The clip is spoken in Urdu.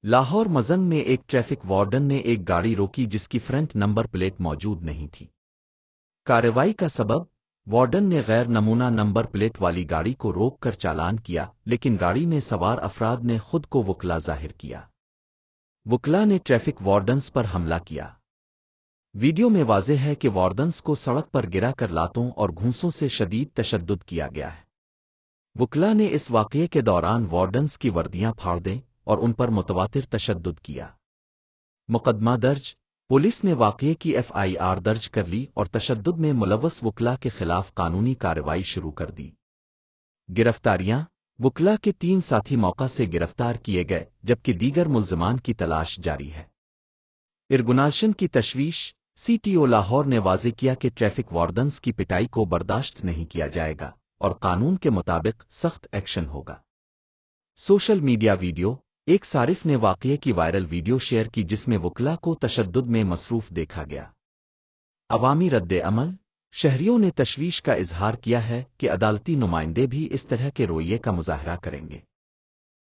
لاہور مزنگ میں ایک ٹریفک وارڈن نے ایک گاڑی روکی جس کی فرنٹ نمبر پلیٹ موجود نہیں تھی۔ کارروائی کا سبب، وارڈن نے غیر نمونہ نمبر پلیٹ والی گاڑی کو روک کر چالان کیا، لیکن گاڑی میں سوار افراد نے خود کو وکلا ظاہر کیا۔ وکلا نے ٹریفک وارڈنز پر حملہ کیا۔ ویڈیو میں واضح ہے کہ وارڈنز کو سڑک پر گرا کر لاتوں اور گھونسوں سے شدید تشدد کیا گیا ہے۔ وکلا نے اس واقعے کے دوران وارڈنز کی وردیاں پھاڑ دیں اور ان پر متواتر تشدد کیا۔ مقدمہ درج، پولیس نے واقعے کی FIR درج کر لی اور تشدد میں ملوث وکلا کے خلاف قانونی کارروائی شروع کر دی۔ گرفتاریاں، وکلا کے 3 ساتھی موقع سے گرفتار کیے گئے جبکہ دیگر ملزمان کی تلاش جاری ہے۔ ارگناشن کی تشویش، CTO لاہور نے واضح کیا کہ ٹریفک وارڈنز کی پٹائی کو برداشت نہیں کیا جائے گا اور قانون کے مطابق سخت ایکشن ہوگا۔ سوشل میڈیا ویڈیو، ایک صارف نے واقعے کی وائرل ویڈیو شیئر کی جس میں وکلا کو تشدد میں مصروف دیکھا گیا۔ عوامی رد عمل، شہریوں نے تشویش کا اظہار کیا ہے کہ عدالتی نمائندے بھی اس طرح کے رویے کا مظاہرہ کریں گے۔